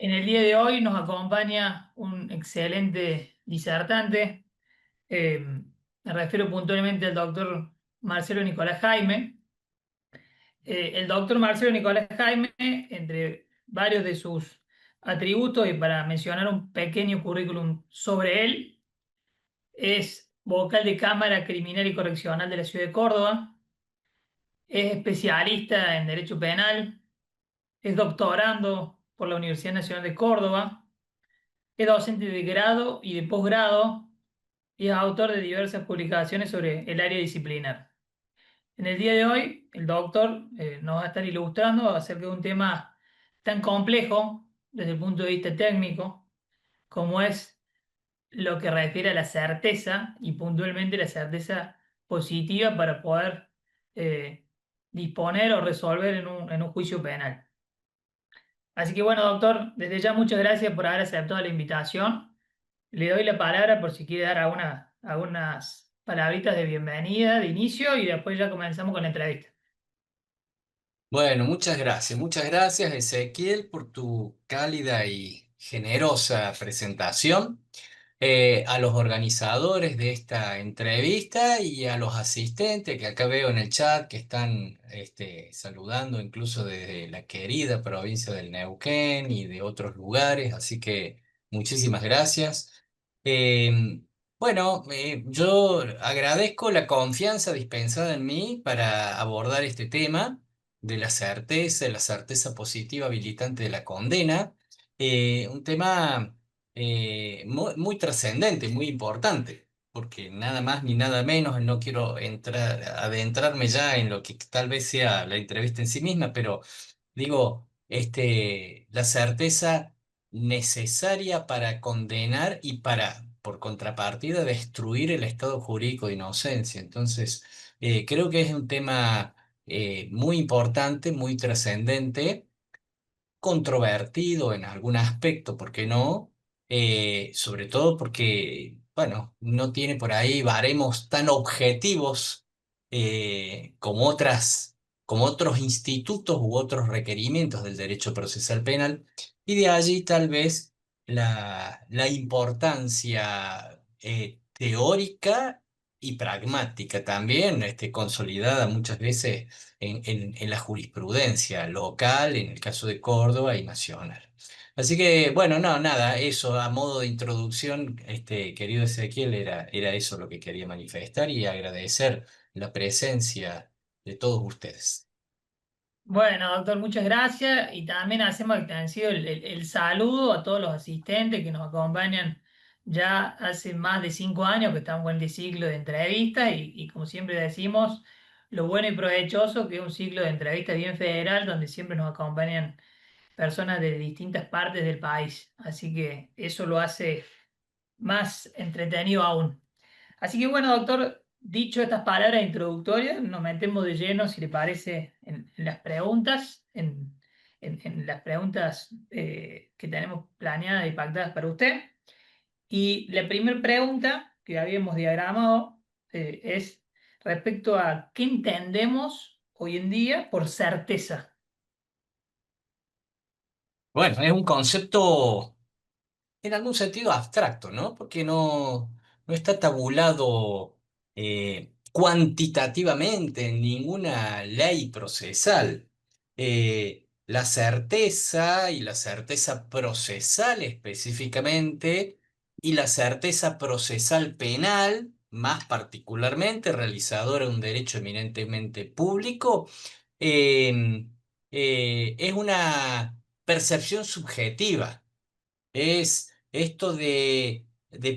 En el día de hoy nos acompaña un excelente disertante. Me refiero puntualmente al doctor Marcelo Nicolás Jaime. El doctor Marcelo Nicolás Jaime, entre varios de sus atributos, y para mencionar un pequeño currículum sobre él, es vocal de Cámara Criminal y Correccional de la Ciudad de Córdoba, es especialista en Derecho Penal, es doctorando por la Universidad Nacional de Córdoba. Es docente de grado y de posgrado y es autor de diversas publicaciones sobre el área disciplinar. En el día de hoy, el doctor nos va a estar ilustrando acerca de un tema tan complejo desde el punto de vista técnico como es lo que refiere a la certeza y puntualmente la certeza positiva para poder eh, disponer o resolver en un juicio penal. Así que bueno, doctor, desde ya muchas gracias por haber aceptado la invitación. Le doy la palabra por si quiere dar algunas palabritas de bienvenida, de inicio, y después ya comenzamos con la entrevista. Bueno, muchas gracias Ezequiel por tu cálida y generosa presentación, a los organizadores de esta entrevista y a los asistentes que acá veo en el chat que están saludando incluso desde la querida provincia del Neuquén y de otros lugares, así que muchísimas gracias. Eh, yo agradezco la confianza dispensada en mí para abordar este tema de la certeza positiva habilitante de la condena, un tema muy trascendente, muy importante, porque nada más ni nada menos, no quiero adentrarme ya en lo que tal vez sea la entrevista en sí misma, pero digo, la certeza necesaria para condenar y para, por contrapartida, destruir el estado jurídico de inocencia. Entonces, creo que es un tema muy importante, muy trascendente, controvertido en algún aspecto, ¿por qué no? Sobre todo porque, bueno, no tiene por ahí baremos tan objetivos como otros institutos u otros requerimientos del derecho procesal penal, y de allí tal vez la importancia teórica y pragmática también, consolidada muchas veces en la jurisprudencia local, en el caso de Córdoba y nacional. Así que, bueno, no, nada, eso a modo de introducción, querido Ezequiel, era eso lo que quería manifestar y agradecer la presencia de todos ustedes. Bueno, doctor, muchas gracias y también hacemos extensivo el saludo a todos los asistentes que nos acompañan ya hace más de 5 años que estamos en este ciclo de entrevistas y como siempre decimos, lo bueno y provechoso que es un ciclo de entrevistas bien federal donde siempre nos acompañan personas de distintas partes del país. Así que eso lo hace más entretenido aún. Así que bueno, doctor, dicho estas palabras introductorias, nos metemos de lleno, si le parece, en las preguntas, en las preguntas que tenemos planeadas y pactadas para usted. Y la primera pregunta que habíamos diagramado es respecto a qué entendemos hoy en día por certeza. Bueno, es un concepto en algún sentido abstracto, ¿no? Porque no está tabulado cuantitativamente en ninguna ley procesal. La certeza y la certeza procesal específicamente, y la certeza procesal penal, más particularmente realizadora de un derecho eminentemente público, eh, es una percepción subjetiva, es esto de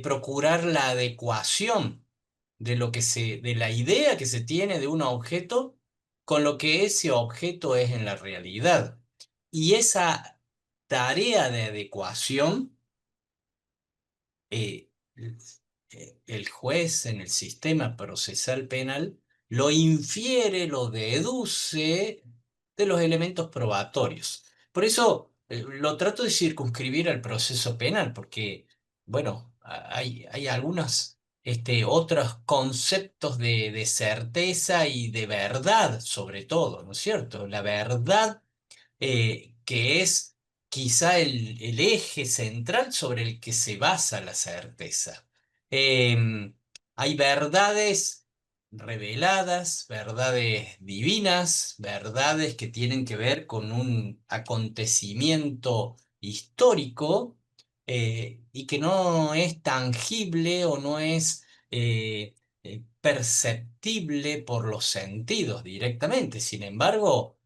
procurar la adecuación de la idea que se tiene de un objeto con lo que ese objeto es en la realidad. Y esa tarea de adecuación, eh, el juez en el sistema procesal penal lo infiere, lo deduce de los elementos probatorios. Por eso lo trato de circunscribir al proceso penal, porque, bueno, hay algunas otros conceptos de certeza y de verdad, sobre todo, ¿no es cierto? La verdad que es quizá el eje central sobre el que se basa la certeza. Hay verdades reveladas, verdades divinas, verdades que tienen que ver con un acontecimiento histórico y que no es tangible o no es perceptible por los sentidos directamente. Sin embargo,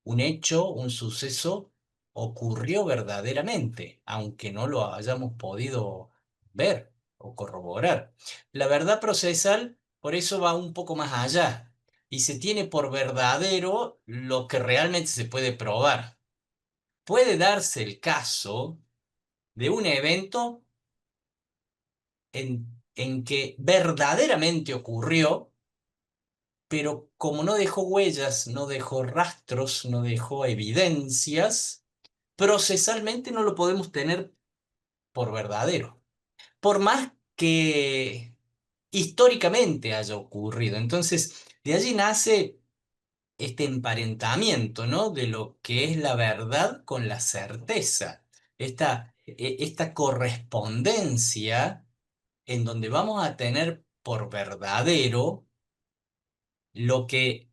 un hecho, un suceso ocurrió verdaderamente, aunque no lo hayamos podido ver o corroborar. La verdad procesal, por eso va un poco más allá y se tiene por verdadero lo que realmente se puede probar. Puede darse el caso de un evento en que verdaderamente ocurrió, pero como no dejó huellas, no dejó rastros, no dejó evidencias, procesalmente no lo podemos tener por verdadero, por más que históricamente haya ocurrido. Entonces, de allí nace este emparentamiento, ¿no? De lo que es la verdad con la certeza, esta correspondencia en donde vamos a tener por verdadero lo que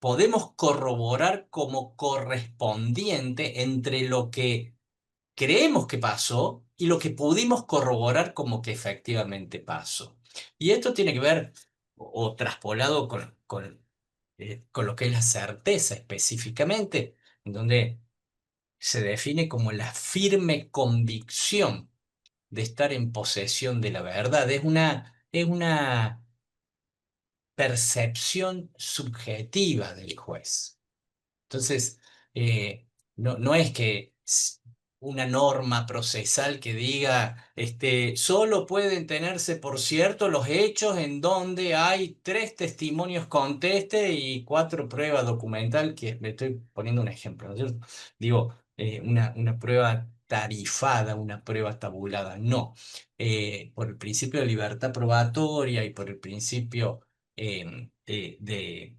podemos corroborar como correspondiente entre lo que creemos que pasó y lo que pudimos corroborar como que efectivamente pasó. Y esto tiene que ver, o traspolado con lo que es la certeza específicamente, en donde se define como la firme convicción de estar en posesión de la verdad. Es una percepción subjetiva del juez. Entonces, no es que una norma procesal que diga, solo pueden tenerse por cierto los hechos en donde hay 3 testimonios conteste y 4 pruebas documental, que me estoy poniendo un ejemplo, ¿no es cierto? Digo, una prueba tarifada, una prueba tabulada, no. Por el principio de libertad probatoria y por el principio em, de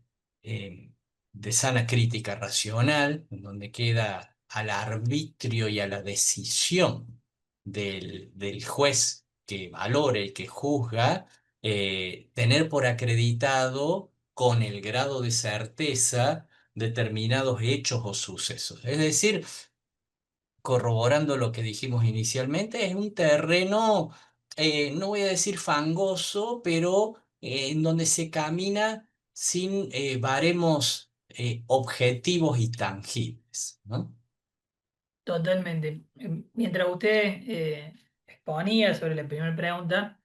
sana crítica racional, en donde queda al arbitrio y a la decisión del juez que valore y que juzga, tener por acreditado con el grado de certeza determinados hechos o sucesos. Es decir, corroborando lo que dijimos inicialmente, es un terreno, no voy a decir fangoso, pero en donde se camina sin baremos objetivos y tangibles, ¿no? Totalmente. Mientras usted exponía sobre la primera pregunta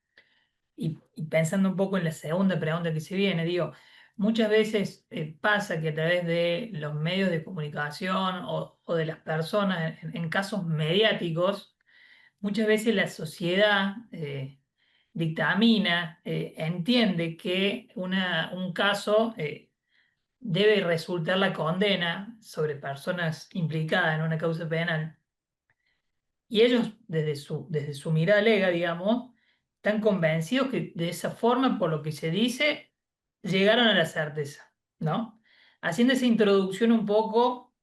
y pensando un poco en la segunda pregunta que se viene, digo, muchas veces pasa que a través de los medios de comunicación o de las personas, en casos mediáticos, muchas veces la sociedad dictamina, entiende que un caso debe resultar la condena sobre personas implicadas en una causa penal. Y ellos, desde su mirada lega, digamos, están convencidos que de esa forma, por lo que se dice, llegaron a la certeza, ¿no? Haciendo esa introducción un poco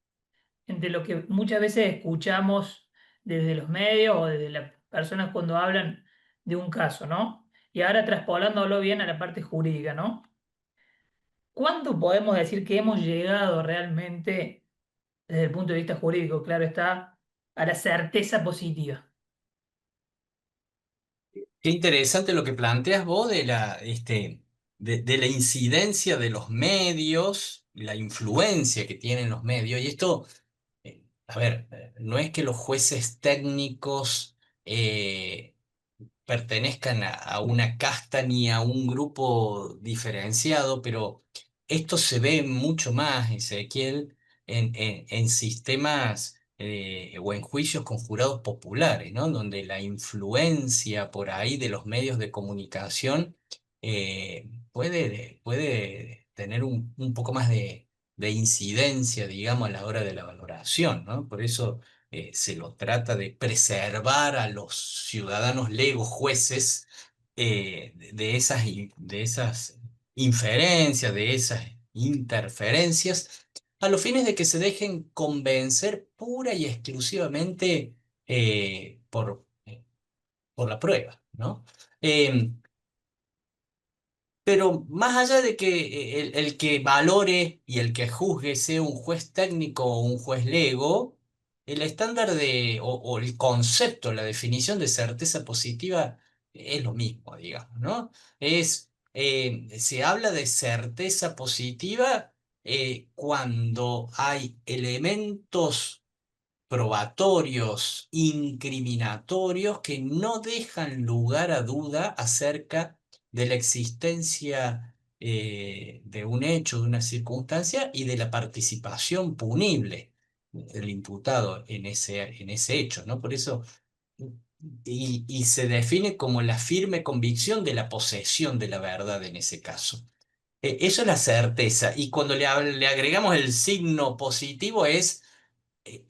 entre lo que muchas veces escuchamos desde los medios o desde las personas cuando hablan de un caso, ¿no? Y ahora traspolándolo bien a la parte jurídica, ¿no? ¿Cuándo podemos decir que hemos llegado realmente, desde el punto de vista jurídico, claro está, a la certeza positiva? Qué interesante lo que planteas vos de la incidencia de los medios, la influencia que tienen los medios. Y esto, a ver, no es que los jueces técnicos pertenezcan a una casta ni a un grupo diferenciado, pero esto se ve mucho más, Ezequiel, en sistemas o en juicios con jurados populares, ¿no? Donde la influencia por ahí de los medios de comunicación puede tener un poco más de incidencia, digamos, a la hora de la valoración, ¿no? Por eso se lo trata de preservar a los ciudadanos legos jueces de esas inferencias, de esas interferencias, a los fines de que se dejen convencer pura y exclusivamente por la prueba, ¿no? Eh, pero más allá de que el que valore y el que juzgue sea un juez técnico o un juez lego, el estándar o el concepto, la definición de certeza positiva es lo mismo, digamos, ¿no? Se habla de certeza positiva cuando hay elementos probatorios, incriminatorios, que no dejan lugar a duda acerca de la existencia de un hecho, de una circunstancia y de la participación punible del imputado en ese hecho, ¿no? Por eso, y se define como la firme convicción de la posesión de la verdad en ese caso. Eso es la certeza, y cuando le agregamos el signo positivo es eh,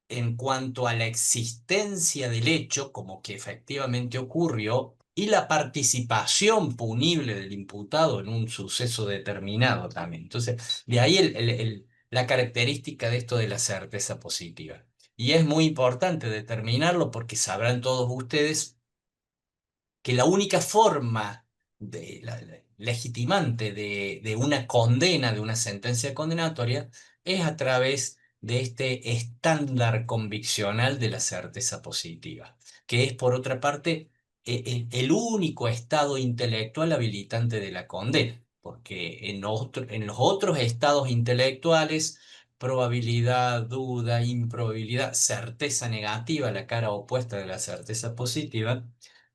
en cuanto a la existencia del hecho, como que efectivamente ocurrió, y la participación punible del imputado en un suceso determinado también. Entonces, de ahí la característica de esto de la certeza positiva. Y es muy importante determinarlo porque sabrán todos ustedes que la única forma legitimante de una condena, de una sentencia condenatoria, es a través de este estándar conviccional de la certeza positiva, que es, por otra parte, el único estado intelectual habilitante de la condena, porque en los otros estados intelectuales, probabilidad, duda, improbabilidad, certeza negativa, la cara opuesta de la certeza positiva,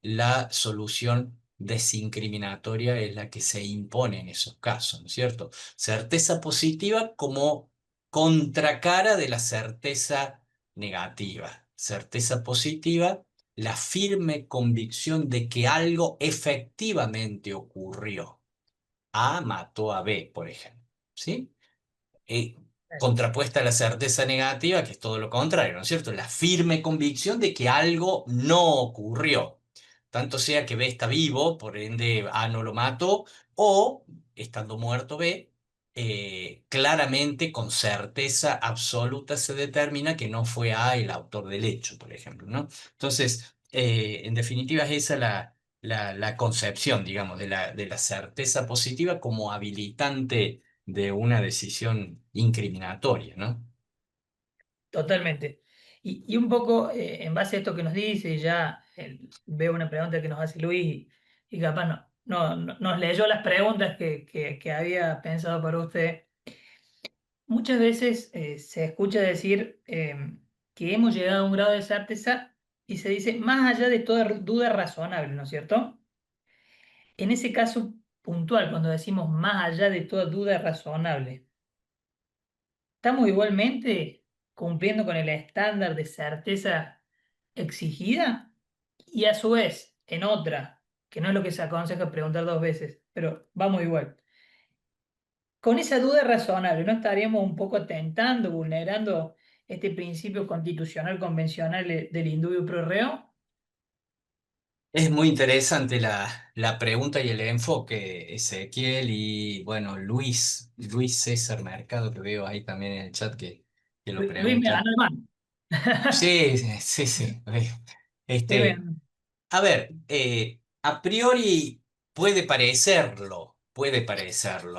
la solución desincriminatoria es la que se impone en esos casos, ¿no es cierto? Certeza positiva como contracara de la certeza negativa. Certeza positiva, la firme convicción de que algo efectivamente ocurrió. A mató a B, por ejemplo. ¿Sí? eh, Contrapuesta a la certeza negativa, que es todo lo contrario, ¿no es cierto? La firme convicción de que algo no ocurrió. Tanto sea que B está vivo, por ende A no lo mató, o estando muerto B, claramente, con certeza absoluta se determina que no fue A el autor del hecho, por ejemplo, ¿no? Entonces, en definitiva, es esa la concepción, digamos, de la certeza positiva como habilitante de una decisión incriminatoria, ¿no? Totalmente. Y un poco en base a esto que nos dice, ya veo una pregunta que nos hace Luis y capaz nos leyó las preguntas que había pensado para usted. Muchas veces se escucha decir que hemos llegado a un grado de certeza y se dice más allá de toda duda razonable, ¿no es cierto? En ese caso puntual, cuando decimos más allá de toda duda razonable, ¿estamos igualmente cumpliendo con el estándar de certeza exigida? Y a su vez, en otra, que no es lo que se aconseja preguntar dos veces, pero vamos igual. Con esa duda razonable, ¿no estaríamos un poco tentando, vulnerando este principio constitucional convencional del indubio pro reo? Es muy interesante la pregunta y el enfoque, Ezequiel, y bueno, Luis César Mercado, que veo ahí también en el chat que lo Luis me pregunta. ganó el mano. Sí, sí, sí. Luis me Este, ganó. a ver, a priori puede parecerlo,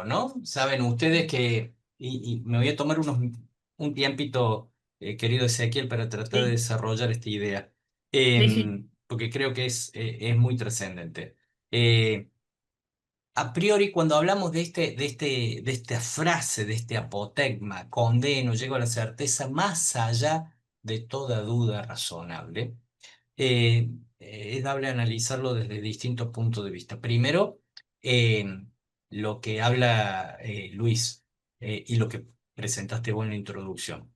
¿no? Saben ustedes que, y me voy a tomar un tiempito, querido Ezequiel, para tratar de Sí, desarrollar esta idea, sí, sí, porque creo que es muy trascendente. Eh, a priori, cuando hablamos de esta frase, de este apotegma, condeno, llego a la certeza más allá de toda duda razonable, es dable analizarlo desde distintos puntos de vista. Primero, eh, lo que habla Luis y lo que presentaste vos en la introducción.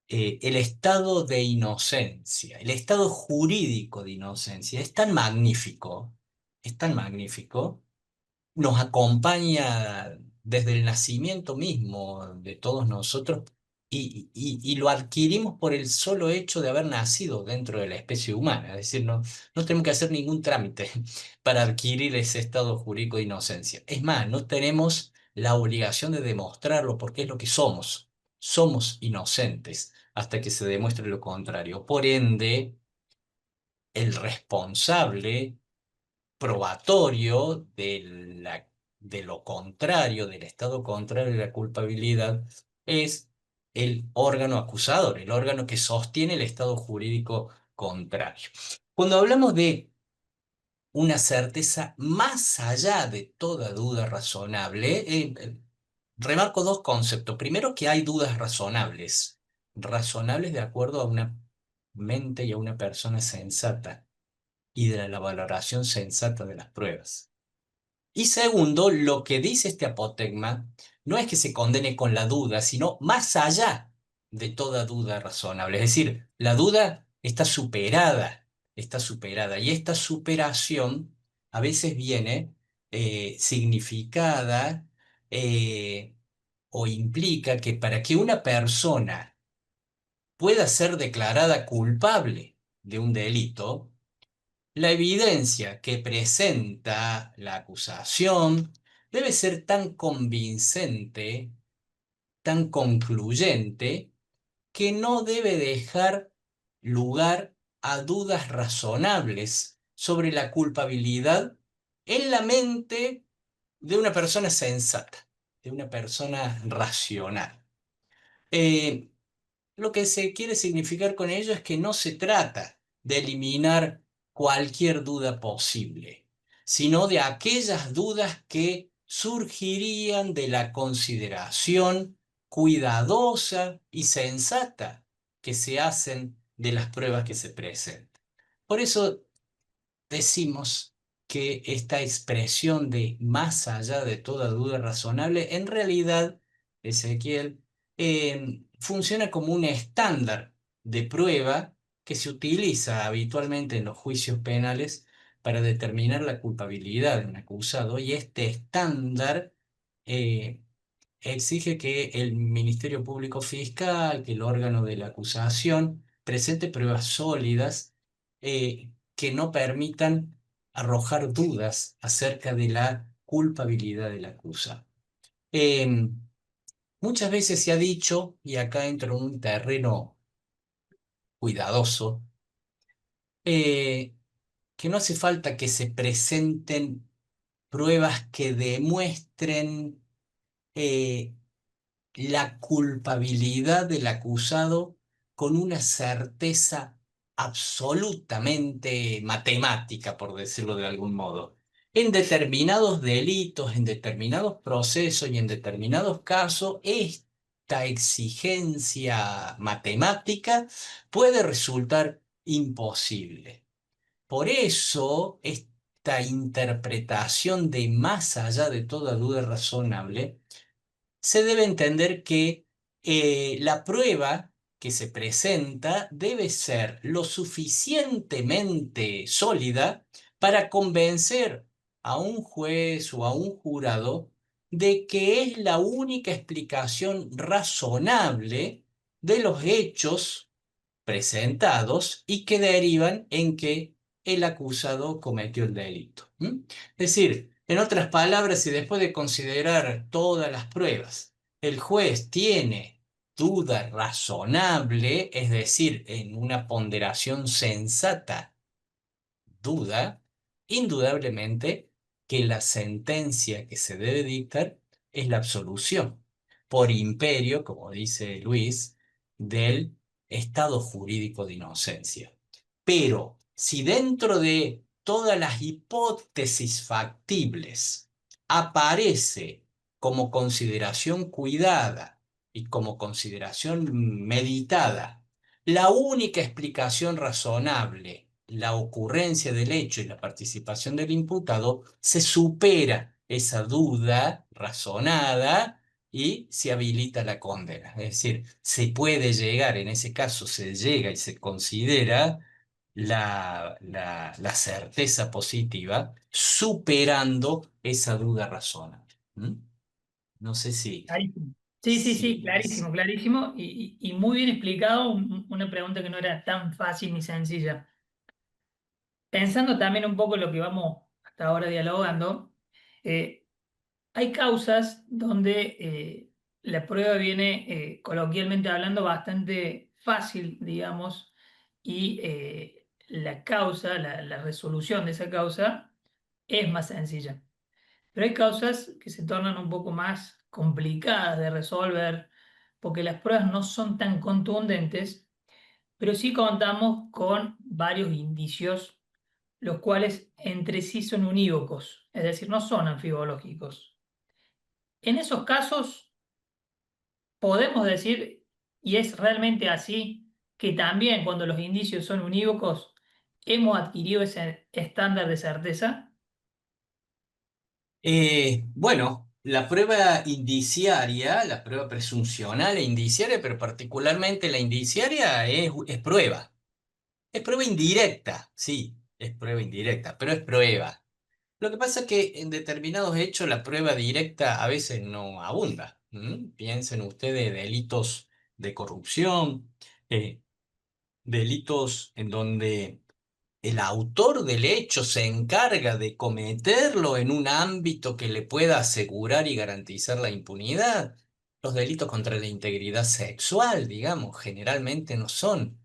El estado de inocencia, el estado jurídico de inocencia es tan magnífico, nos acompaña desde el nacimiento mismo de todos nosotros y lo adquirimos por el solo hecho de haber nacido dentro de la especie humana. Es decir, no tenemos que hacer ningún trámite para adquirir ese estado jurídico de inocencia. Es más, no tenemos la obligación de demostrarlo porque es lo que somos. Somos inocentes hasta que se demuestre lo contrario. Por ende, el responsable probatorio de lo contrario, del estado contrario de la culpabilidad, es el órgano acusador, el órgano que sostiene el estado jurídico contrario. Cuando hablamos de una certeza más allá de toda duda razonable, remarco dos conceptos. Primero, que hay dudas razonables, razonables de acuerdo a una mente y a una persona sensata y de la valoración sensata de las pruebas. Y segundo, lo que dice este apotegma no es que se condene con la duda, sino más allá de toda duda razonable. Es decir, la duda está superada, y esta superación a veces viene significada eh, o implica que para que una persona pueda ser declarada culpable de un delito, la evidencia que presenta la acusación debe ser tan convincente, tan concluyente, que no debe dejar lugar a dudas razonables sobre la culpabilidad en la mente de una persona sensata, de una persona racional. Eh, lo que se quiere significar con ello es que no se trata de eliminar cualquier duda posible, sino de aquellas dudas que surgirían de la consideración cuidadosa y sensata que se hacen de las pruebas que se presentan. Por eso decimos que esta expresión de más allá de toda duda razonable, en realidad, Ezequiel, funciona como un estándar de prueba que se utiliza habitualmente en los juicios penales para determinar la culpabilidad de un acusado, y este estándar eh, exige que el Ministerio Público Fiscal, que el órgano de la acusación, presente pruebas sólidas que no permitan arrojar dudas acerca de la culpabilidad del acusado. Eh, Muchas veces se ha dicho, y acá entro en un terreno cuidadoso, eh, que no hace falta que se presenten pruebas que demuestren eh, la culpabilidad del acusado con una certeza absolutamente matemática, por decirlo de algún modo. En determinados delitos, en determinados procesos y en determinados casos, esta exigencia matemática puede resultar imposible. Por eso, esta interpretación de más allá de toda duda razonable se debe entender que la prueba que se presenta debe ser lo suficientemente sólida para convencer a un juez o a un jurado de que es la única explicación razonable de los hechos presentados y que derivan en que el acusado cometió el delito. ¿M? Es decir, en otras palabras, y después de considerar todas las pruebas, el juez tiene duda razonable, es decir, en una ponderación sensata, duda, indudablemente que la sentencia que se debe dictar es la absolución por imperio, como dice Luis, del estado jurídico de inocencia. Pero si dentro de todas las hipótesis factibles aparece como consideración cuidada y como consideración meditada la única explicación razonable, la ocurrencia del hecho y la participación del imputado, se supera esa duda razonada y se habilita la condena. Es decir, se puede llegar, en ese caso se llega y se considera la certeza positiva superando esa duda razonable. ¿Mm? No sé si... Clarísimo. Sí, sí, sí, Sí, clarísimo, clarísimo y muy bien explicado, una pregunta que no era tan fácil ni sencilla. Pensando también un poco en lo que vamos hasta ahora dialogando, eh, hay causas donde la prueba viene, coloquialmente hablando, bastante fácil, digamos, y la causa, la resolución de esa causa es más sencilla. Pero hay causas que se tornan un poco más complicadas de resolver porque las pruebas no son tan contundentes, pero sí contamos con varios indicios, los cuales entre sí son unívocos, es decir, no son anfibológicos. En esos casos podemos decir, y es realmente así, que también cuando los indicios son unívocos, hemos adquirido ese estándar de certeza. Bueno, la prueba indiciaria, la prueba presuncional e indiciaria, pero particularmente la indiciaria es prueba. Es prueba indirecta, sí, es prueba indirecta, pero es prueba. Lo que pasa es que en determinados hechos la prueba directa a veces no abunda. Piensen ustedes delitos de corrupción, eh, delitos en donde el autor del hecho se encarga de cometerlo en un ámbito que le pueda asegurar y garantizar la impunidad. Los delitos contra la integridad sexual, digamos, generalmente no son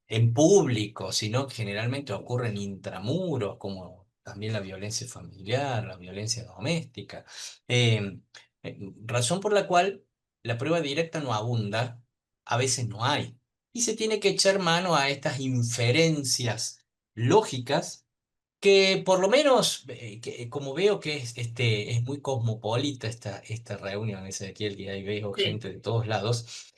en público, sino que generalmente ocurren intramuros, como también la violencia familiar, la violencia doméstica. Eh, Razón por la cual la prueba directa no abunda, a veces no hay. Y se tiene que echar mano a estas inferencias lógicas que por lo menos, como veo que es muy cosmopolita esta reunión, Ezequiel, que ahí veo Sí, gente de todos lados,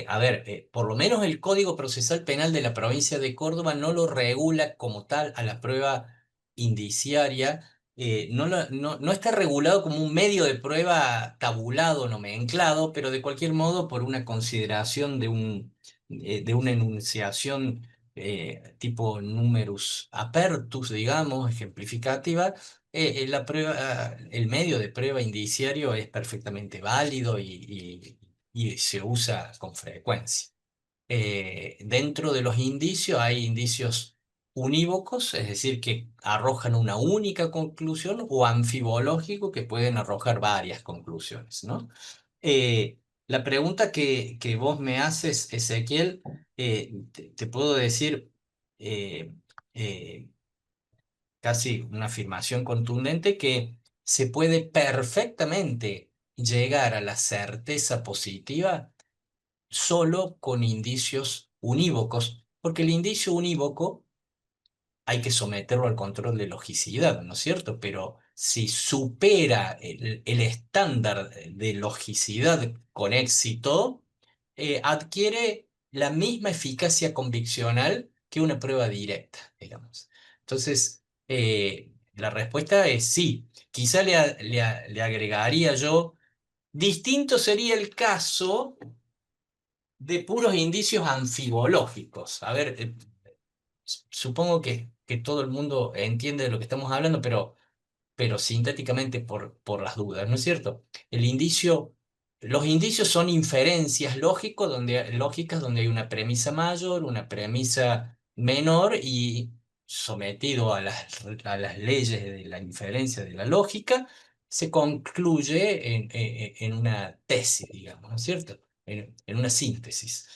a ver, por lo menos el Código Procesal Penal de la provincia de Córdoba no lo regula como tal a la prueba indiciaria, no está regulado como un medio de prueba tabulado, nomenclado, pero de cualquier modo por una consideración de una enunciación tipo numerus apertus, digamos, ejemplificativa, el medio de prueba indiciario es perfectamente válido y se usa con frecuencia. Dentro de los indicios hay indicios unívocos, es decir, que arrojan una única conclusión, o anfibológicos, que pueden arrojar varias conclusiones, ¿no? La pregunta que vos me haces, Ezequiel, te puedo decir eh, eh, casi una afirmación contundente que se puede perfectamente llegar a la certeza positiva solo con indicios unívocos, porque el indicio unívoco hay que someterlo al control de logicidad, ¿no es cierto? Pero si supera el estándar de logicidad con éxito, adquiere la misma eficacia conviccional que una prueba directa, digamos. Entonces, la respuesta es sí. Quizá le agregaría yo, distinto sería el caso de puros indicios anfibológicos. A ver, supongo que todo el mundo entiende de lo que estamos hablando, pero sintéticamente por las dudas, ¿no es cierto? Los indicios son inferencias lógicas donde hay una premisa mayor, una premisa menor y sometido a las leyes de la inferencia de la lógica, se concluye en una tesis, digamos, ¿no es cierto? En una síntesis.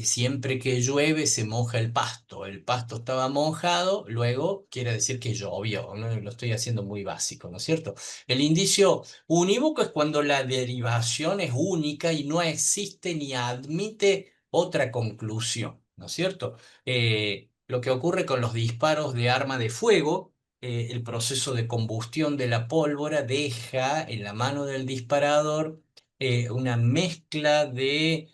Siempre que llueve se moja el pasto estaba mojado, luego quiere decir que llovió, ¿no? Lo estoy haciendo muy básico, ¿no es cierto? El indicio unívoco es cuando la derivación es única y no existe ni admite otra conclusión, ¿no es cierto? Lo que ocurre con los disparos de arma de fuego, el proceso de combustión de la pólvora deja en la mano del disparador una mezcla de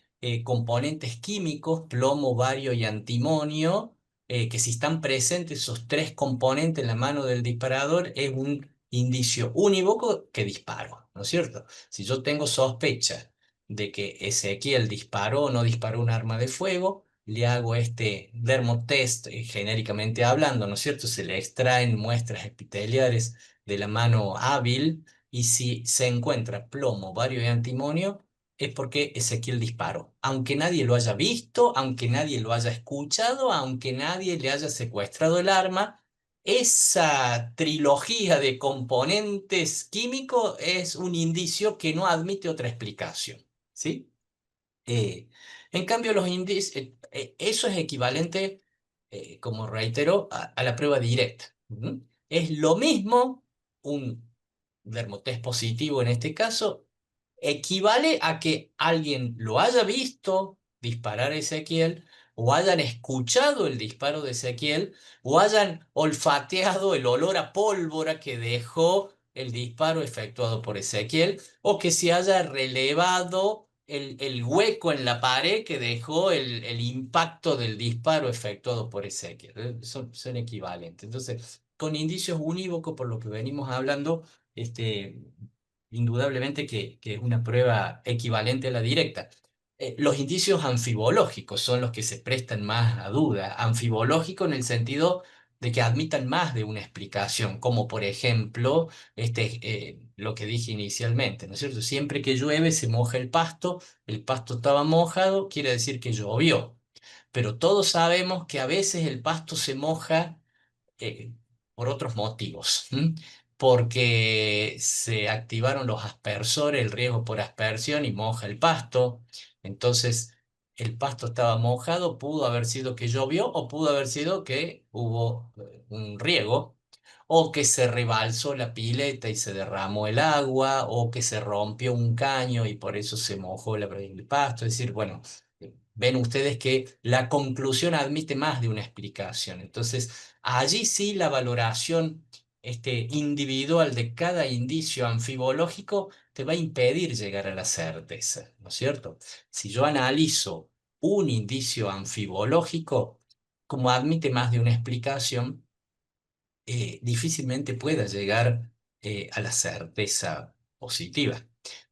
componentes químicos, plomo, bario y antimonio, que si están presentes esos tres componentes en la mano del disparador, es un indicio unívoco que disparo, ¿no es cierto? Si yo tengo sospecha de que Ezequiel disparó o no disparó un arma de fuego, le hago este dermotest, genéricamente hablando, ¿no es cierto? Se le extraen muestras epiteliares de la mano hábil, y si se encuentra plomo, bario y antimonio, es porque Ezequiel disparó. Aunque nadie lo haya visto, aunque nadie lo haya escuchado, aunque nadie le haya secuestrado el arma, esa trilogía de componentes químicos es un indicio que no admite otra explicación, ¿sí? Eh, en cambio, eso es equivalente, como reitero, a la prueba directa. ¿Mm? Es lo mismo, un dermotest positivo en este caso, equivale a que alguien lo haya visto disparar a Ezequiel, o hayan escuchado el disparo de Ezequiel, o hayan olfateado el olor a pólvora que dejó el disparo efectuado por Ezequiel, o que se haya relevado el hueco en la pared que dejó el impacto del disparo efectuado por Ezequiel. Son equivalentes. Entonces, con indicios unívocos, por lo que venimos hablando, este, indudablemente que es una prueba equivalente a la directa. Los indicios anfibológicos son los que se prestan más a duda. Anfibológico en el sentido de que admitan más de una explicación, como por ejemplo lo que dije inicialmente, ¿no es cierto? Siempre que llueve se moja el pasto estaba mojado, quiere decir que llovió. Pero todos sabemos que a veces el pasto se moja eh, por otros motivos. ¿M? Porque se activaron los aspersores, el riesgo por aspersión y moja el pasto. Entonces, el pasto estaba mojado, pudo haber sido que llovió o pudo haber sido que hubo un riego, o que se rebalsó la pileta y se derramó el agua, o que se rompió un caño y por eso se mojó el pasto. Es decir, bueno, ven ustedes que la conclusión admite más de una explicación. Entonces, allí sí la valoración individual de cada indicio anfibológico te va a impedir llegar a la certeza, ¿no es cierto? Si yo analizo un indicio anfibológico, como admite más de una explicación, difícilmente pueda llegar a la certeza positiva.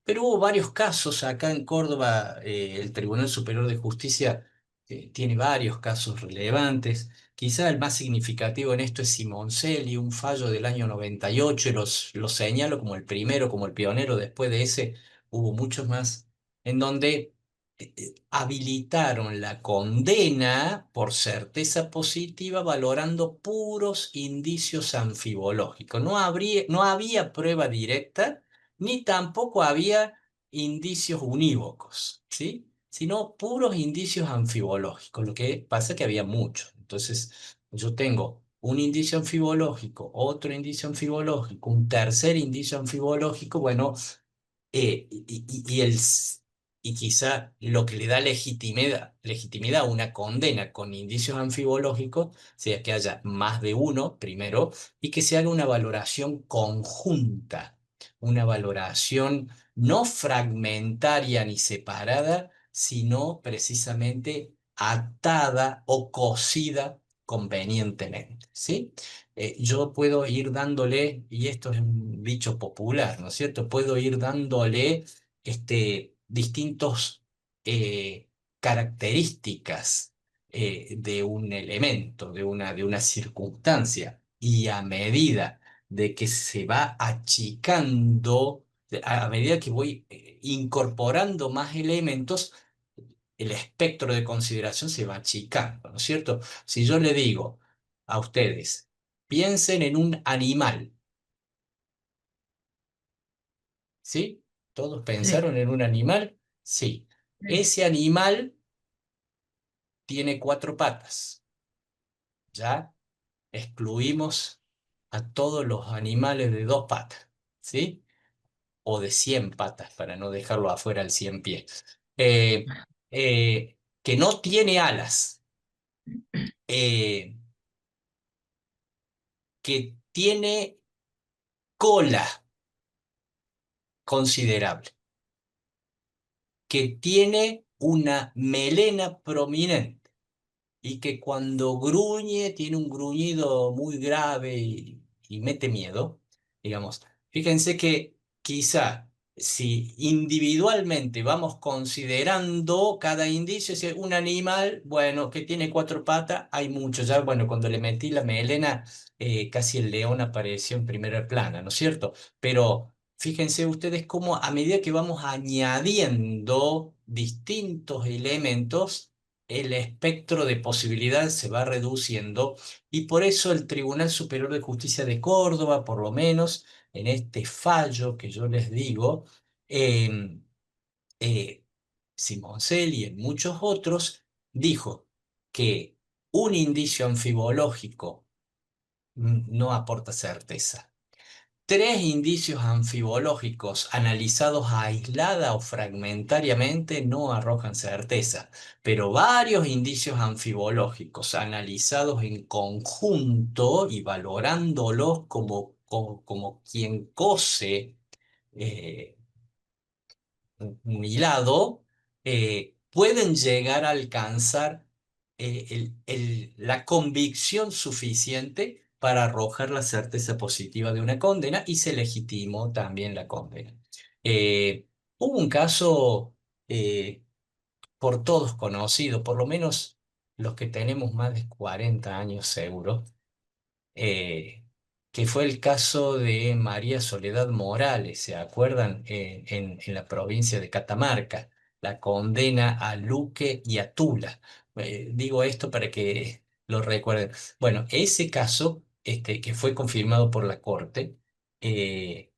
Pero hubo varios casos acá en Córdoba, el Tribunal Superior de Justicia tiene varios casos relevantes. Quizá el más significativo en esto es Simoncelli, un fallo del año 98, y lo señalo como el primero, como el pionero. Después de ese hubo muchos más, en donde habilitaron la condena por certeza positiva valorando puros indicios anfibológicos. No había prueba directa, ni tampoco había indicios unívocos, ¿sí? Sino puros indicios anfibológicos. Lo que pasa es que había muchos. Entonces, yo tengo un indicio anfibológico, otro indicio anfibológico, un tercer indicio anfibológico. Bueno, y quizá lo que le da legitimidad a una condena con indicios anfibológicos sea que haya más de uno, primero, y que se haga una valoración conjunta, una valoración no fragmentaria ni separada, sino precisamente atada o cosida convenientemente, ¿sí? Yo puedo ir dándole, y esto es un dicho popular, ¿no es cierto? Puedo ir dándole distintos características de un elemento, de una circunstancia, y a medida de que se va achicando, a medida que voy incorporando más elementos, el espectro de consideración se va achicando, ¿no es cierto? Si yo le digo a ustedes, piensen en un animal, ¿sí? ¿Todos Sí, pensaron en un animal? Sí. sí, Ese animal tiene cuatro patas. Ya excluimos a todos los animales de dos patas, ¿sí? O de 100 patas, para no dejarlo afuera al 100 pies. Que no tiene alas, eh, que tiene cola considerable, que tiene una melena prominente y que cuando gruñe tiene un gruñido muy grave y mete miedo, digamos. Fíjense que quizá si individualmente vamos considerando cada indicio, si un animal, bueno, que tiene cuatro patas, hay muchos. Ya, bueno, cuando le metí la melena, casi el león apareció en primera plana, ¿no es cierto? Pero fíjense ustedes cómo a medida que vamos añadiendo distintos elementos, el espectro de posibilidades se va reduciendo y por eso el Tribunal Superior de Justicia de Córdoba, por lo menos, en este fallo que yo les digo, eh, eh, Simoncelli y en muchos otros, dijo que un indicio anfibológico no aporta certeza. Tres indicios anfibológicos analizados aislada o fragmentariamente no arrojan certeza, pero varios indicios anfibológicos analizados en conjunto y valorándolos como quien cose eh, un hilado, pueden llegar a alcanzar la convicción suficiente para arrojar la certeza positiva de una condena y se legitimó también la condena. Eh, Hubo un caso por todos conocido, por lo menos los que tenemos más de 40 años seguro, eh, que fue el caso de María Soledad Morales, ¿se acuerdan? En la provincia de Catamarca, la condena a Luque y a Tula. Digo esto para que lo recuerden. Bueno, ese caso, que fue confirmado por la Corte, eh,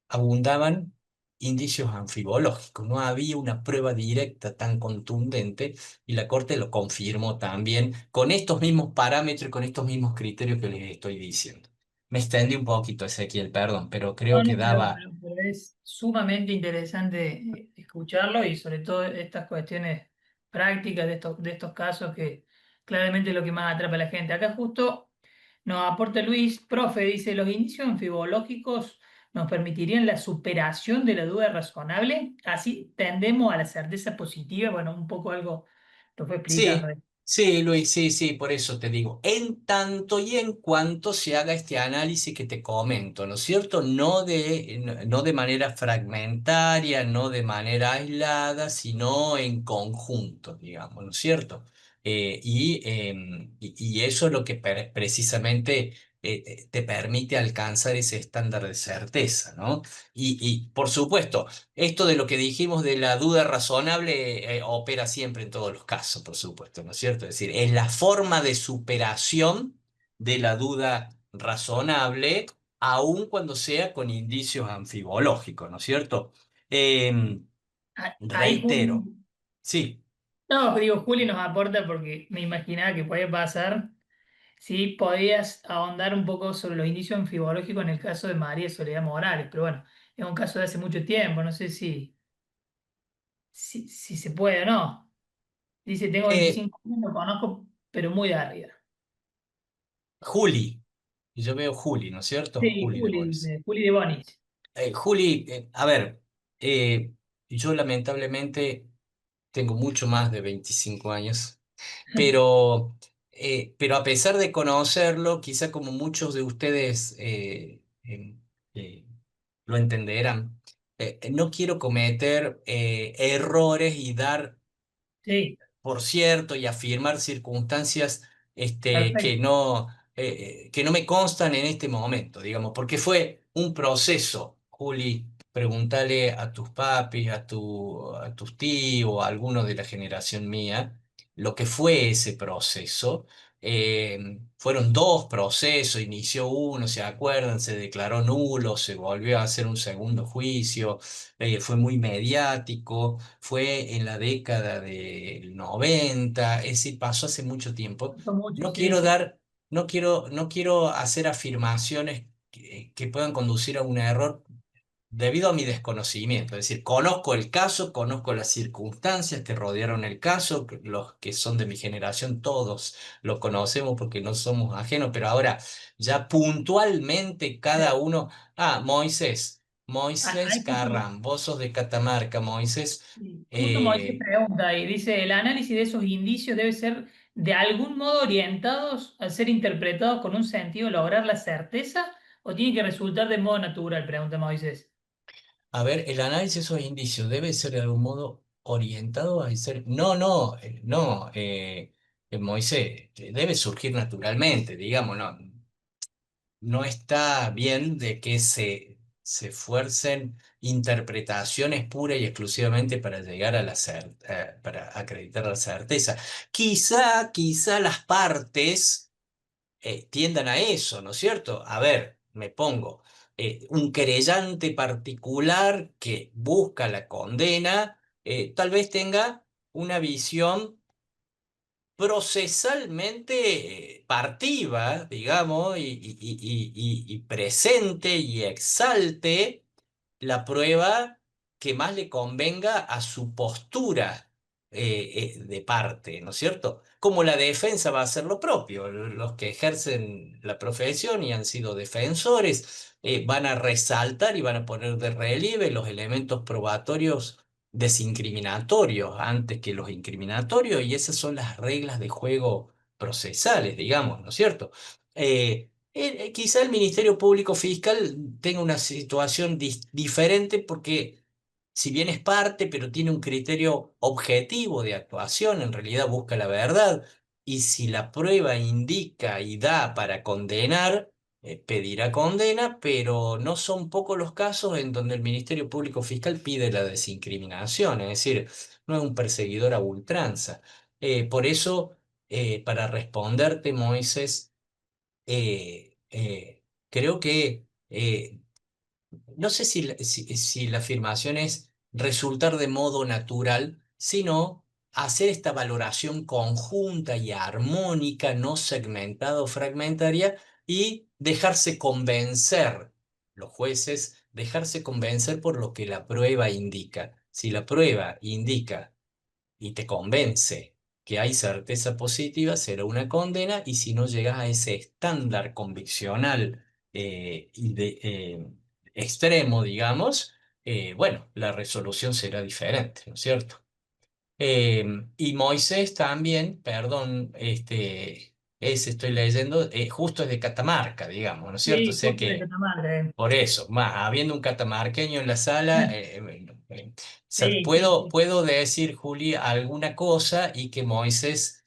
abundaban indicios anfibológicos, no había una prueba directa tan contundente y la Corte lo confirmó también con estos mismos parámetros y con estos mismos criterios que les estoy diciendo. Me extendí un poquito, Ezequiel, perdón, pero creo No, que no, daba... pero es sumamente interesante escucharlo y sobre todo estas cuestiones prácticas de estos casos que claramente es lo que más atrapa a la gente. Acá justo nos aporta Luis, profe, dice, los inicios anfibológicos nos permitirían la superación de la duda razonable, así tendemos a la certeza positiva, bueno, un poco algo lo fue explicando. Sí, sí, Luis, sí, sí, por eso te digo, en tanto y en cuanto se haga este análisis que te comento, ¿no es cierto? No de manera fragmentaria, no de manera aislada, sino en conjunto, digamos, ¿no es cierto? Y eso es lo que precisamente te permite alcanzar ese estándar de certeza, ¿no? Y por supuesto, esto de lo que dijimos de la duda razonable opera siempre en todos los casos, por supuesto, ¿no es cierto? Es decir, es la forma de superación de la duda razonable, aun cuando sea con indicios anfibológicos, ¿no es cierto? Em, Ahí Reitero, sí. no, digo, Juli nos aporta porque me imaginaba que podía pasar. Si podías ahondar un poco sobre los indicios anfibológicos en el caso de María Soledad Morales, pero bueno, es un caso de hace mucho tiempo, no sé si se puede o no. Dice, tengo Eh, 25 años, lo conozco, pero muy de arriba. Juli, yo veo Juli, ¿no es cierto? Sí, Juli de Juli Bonis. dice, Juli de Bonis. Juli, a ver, yo lamentablemente tengo mucho más de 25 años. Pero, pero a pesar de conocerlo, quizá como muchos de ustedes eh, lo entenderán, no quiero cometer errores y dar Sí, por cierto y afirmar circunstancias perfecto. que no me constan en este momento, digamos, porque fue un proceso, Juli. Preguntale a tus papis, a tus tíos, a algunos de la generación mía, lo que fue ese proceso. Fueron dos procesos, inició uno, ¿se acuerdan? Se declaró nulo, se volvió a hacer un segundo juicio, fue muy mediático, fue en la década del 90, es decir, pasó hace mucho tiempo. Gustó mucho, No sí, quiero sí. dar, no quiero hacer afirmaciones que puedan conducir a un error debido a mi desconocimiento. Es decir, conozco el caso, conozco las circunstancias que rodearon el caso, que los que son de mi generación, todos lo conocemos porque no somos ajenos, pero ahora ya puntualmente cada uno, Moisés, Moisés Ahí justo, Carran, vos sos de Catamarca, Moisés, sí, justo Moisés eh, pregunta y dice, el análisis de esos indicios debe ser de algún modo orientados a ser interpretados con un sentido, lograr la certeza, o tiene que resultar de modo natural, pregunta Moisés. A ver, el análisis de esos indicios debe ser de algún modo orientado a ser. No, no, no, Moisés, debe surgir naturalmente, digamos, no, no está bien de que se fuercen interpretaciones pura y exclusivamente para llegar a para acreditar la certeza. Quizá las partes tiendan a eso, ¿no es cierto? A ver, me pongo, un querellante particular que busca la condena, tal vez tenga una visión procesalmente partiva, digamos, y presente y exalte la prueba que más le convenga a su postura de parte, ¿no es cierto? Como la defensa va a hacer lo propio. Los que ejercen la profesión y han sido defensores van a resaltar y van a poner de relieve los elementos probatorios desincriminatorios antes que los incriminatorios, y esas son las reglas de juego procesales, digamos, ¿no es cierto? Quizá el Ministerio Público Fiscal tenga una situación diferente porque si bien es parte, pero tiene un criterio objetivo de actuación, en realidad busca la verdad, y si la prueba indica y da para condenar, pedirá condena, pero no son pocos los casos en donde el Ministerio Público Fiscal pide la desincriminación, es decir, no es un perseguidor a ultranza. Por eso, para responderte, Moisés, creo que no sé si la afirmación es resultar de modo natural, sino hacer esta valoración conjunta y armónica, no segmentada o fragmentaria, y dejarse convencer, los jueces, dejarse convencer por lo que la prueba indica. Si la prueba indica y te convence que hay certeza positiva, será una condena, y si no llegas a ese estándar conviccional extremo, digamos, bueno, la resolución será diferente, ¿no es cierto? Eh, y Moisés también, perdón, ese estoy leyendo, justo es de Catamarca, digamos, ¿no es cierto? O Sí, sea justo de que Catamarca. por eso, más, habiendo un catamarqueño en la sala, bueno, Sí, sí, puedo, sí. puedo decir, Juli, alguna cosa y que Moisés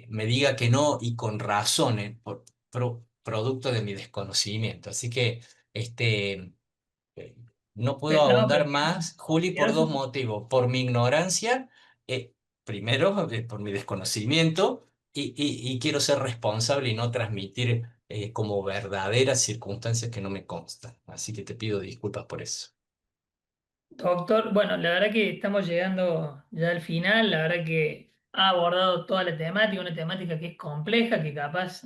me diga que no y con razón, producto de mi desconocimiento. Así que eh, no puedo No, ahondar pero más, Juli, por quedó dos súper. motivos. Por mi ignorancia, primero, por mi desconocimiento, y quiero ser responsable y no transmitir como verdaderas circunstancias que no me constan. Así que te pido disculpas por eso. Doctor, bueno, la verdad que estamos llegando ya al final, la verdad que ha abordado toda la temática, una temática que es compleja, que capaz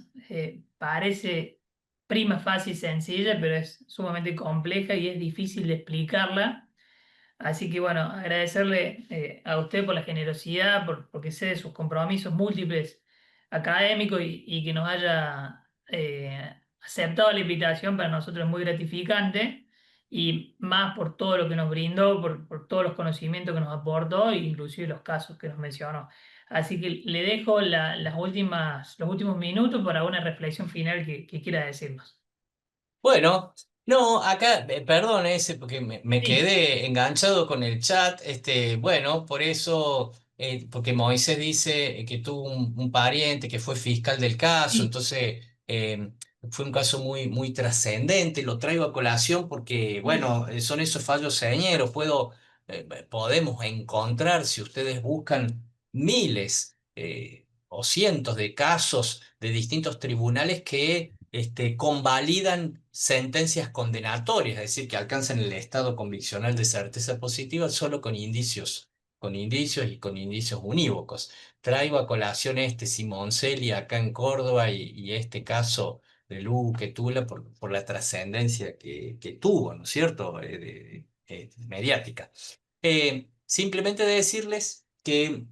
parece prima facie sencilla, pero es sumamente compleja y es difícil de explicarla. Así que bueno, agradecerle a usted por la generosidad, porque sé de sus compromisos múltiples académicos y que nos haya aceptado la invitación, para nosotros es muy gratificante, y más por todo lo que nos brindó, por todos los conocimientos que nos aportó, e inclusive los casos que nos mencionó. Así que le dejo los últimos minutos para una reflexión final que quiera decirnos. Bueno, no, acá, perdón ese, porque me Sí, quedé enganchado con el chat. Bueno, por eso, porque Moisés dice que tuvo un pariente que fue fiscal del caso, sí, entonces fue un caso muy, muy trascendente. Lo traigo a colación porque, sí, bueno, son esos fallos señeros. Podemos encontrar, si ustedes buscan, miles o cientos de casos de distintos tribunales que convalidan sentencias condenatorias, es decir, que alcanzan el estado conviccional de certeza positiva solo con indicios y con indicios unívocos. Traigo a colación Simoncelli acá en Córdoba y este caso de Luque Tula por la trascendencia que tuvo, ¿no es cierto?, mediática. Simplemente decirles que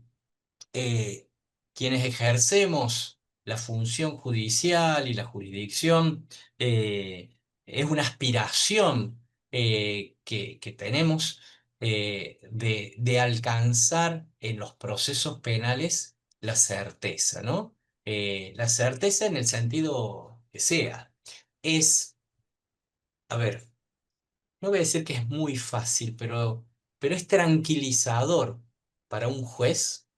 eh, quienes ejercemos la función judicial y la jurisdicción, es una aspiración que tenemos de alcanzar en los procesos penales la certeza, ¿no? La certeza en el sentido que sea. Es, a ver. no voy a decir que es muy fácil, pero es tranquilizador para un juez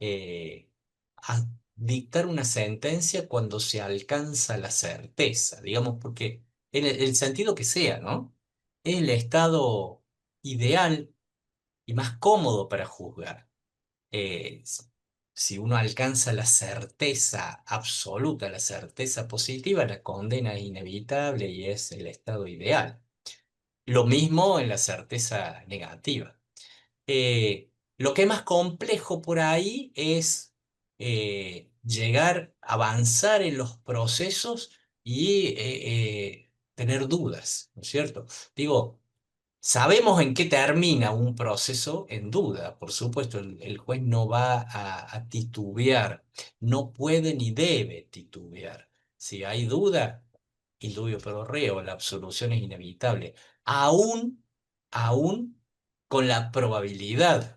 eh, a dictar una sentencia cuando se alcanza la certeza, digamos, porque en el sentido que sea, ¿no? Es el estado ideal y más cómodo para juzgar. Si uno alcanza la certeza absoluta, la certeza positiva, la condena es inevitable y es el estado ideal. Lo mismo en la certeza negativa. Lo que es más complejo por ahí es llegar, avanzar en los procesos y tener dudas, ¿no es cierto? Digo, sabemos en qué termina un proceso en duda, por supuesto, el juez no va a titubear, no puede ni debe titubear. Si hay duda, indubio pro reo, la absolución es inevitable, aún, aún con la probabilidad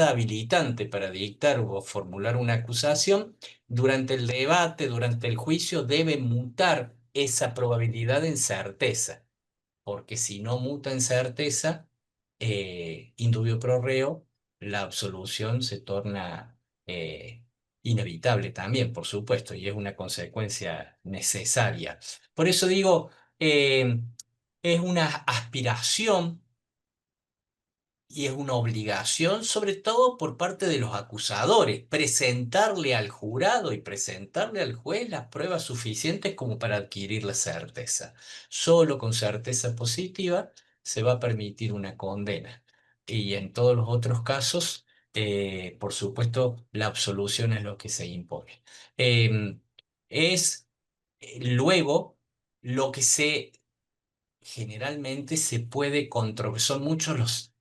habilitante para dictar o formular una acusación, durante el debate, durante el juicio, debe mutar esa probabilidad en certeza porque si no muta en certeza, indubio pro reo, la absolución se torna inevitable también, por supuesto, y es una consecuencia necesaria. Por eso digo, es una aspiración y es una obligación, sobre todo por parte de los acusadores, presentarle al jurado y presentarle al juez las pruebas suficientes como para adquirir la certeza. Solo con certeza positiva se va a permitir una condena. Y en todos los otros casos, por supuesto, la absolución es lo que se impone. Es luego lo que se generalmente se puede controlar, son muchos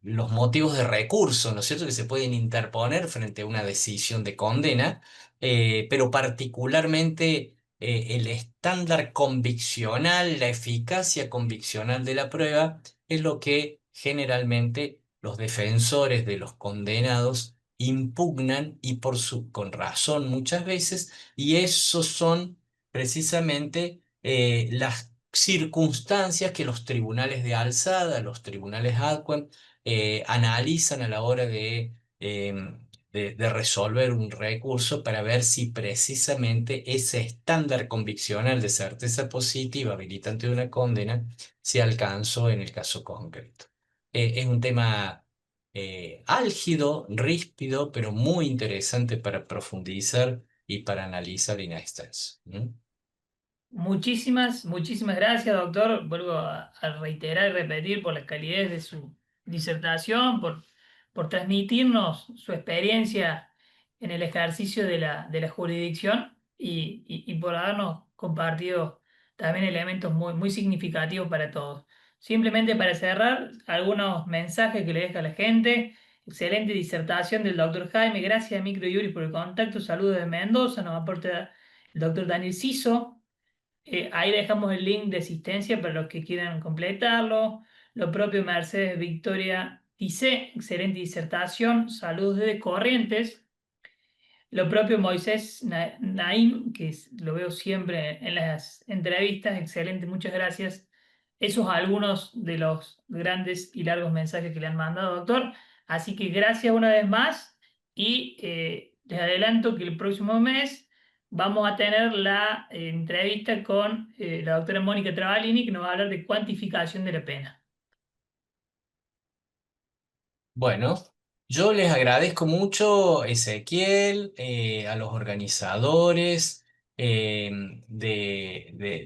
los motivos de recurso, ¿no es cierto?, que se pueden interponer frente a una decisión de condena, pero particularmente el estándar conviccional, la eficacia conviccional de la prueba, es lo que generalmente los defensores de los condenados impugnan y con razón muchas veces, y esos son precisamente las circunstancias que los tribunales de alzada, los tribunales ADCUEM, analizan a la hora de resolver un recurso para ver si precisamente ese estándar conviccional de certeza positiva habilitante de una condena se alcanzó en el caso concreto. Es un tema álgido, ríspido, pero muy interesante para profundizar y para analizar in extenso. ¿Mm? Muchísimas gracias, doctor. Vuelvo a reiterar y repetir por la calidez de su disertación, por transmitirnos su experiencia en el ejercicio de la jurisdicción y por habernos compartido también elementos muy significativos para todos. Simplemente para cerrar, algunos mensajes que le deja a la gente. Excelente disertación del doctor Jaime. Gracias a Microjuris por el contacto. Saludos de Mendoza. Nos aporta el doctor Daniel Siso. Ahí dejamos el link de asistencia para los que quieran completarlo. Lo propio Mercedes Victoria dice, excelente disertación, saludos desde Corrientes. Lo propio Moisés Naim, lo veo siempre en las entrevistas, excelente, muchas gracias. Esos algunos de los grandes y largos mensajes que le han mandado, doctor. Así que gracias una vez más y les adelanto que el próximo mes vamos a tener la entrevista con la doctora Mónica Travalini, que nos va a hablar de cuantificación de la pena. Bueno, yo les agradezco mucho, Ezequiel, a los organizadores de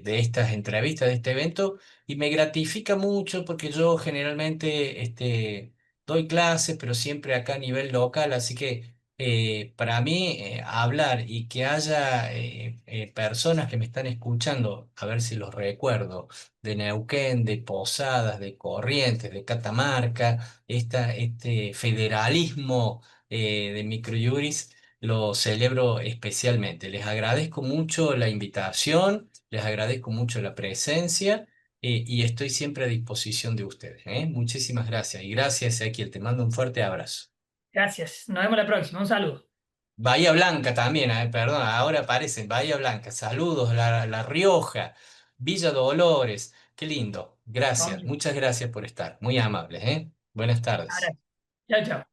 estas entrevistas, de este evento, y me gratifica mucho porque yo generalmente doy clases, pero siempre acá a nivel local, así que para mí hablar y que haya personas que me están escuchando, a ver si los recuerdo, de Neuquén, de Posadas, de Corrientes, de Catamarca este federalismo de microjuris lo celebro especialmente. Les agradezco mucho la invitación, les agradezco mucho la presencia y estoy siempre a disposición de ustedes. Muchísimas gracias y gracias, Ezequiel. Te mando un fuerte abrazo. Gracias, nos vemos la próxima, un saludo. Bahía Blanca también, perdón, ahora aparecen Bahía Blanca. Saludos, La Rioja, Villa Dolores. Qué lindo. Con Gracias, mucho. muchas gracias por estar. Muy amables, ¿eh? Buenas tardes. Ahora, chao, chao.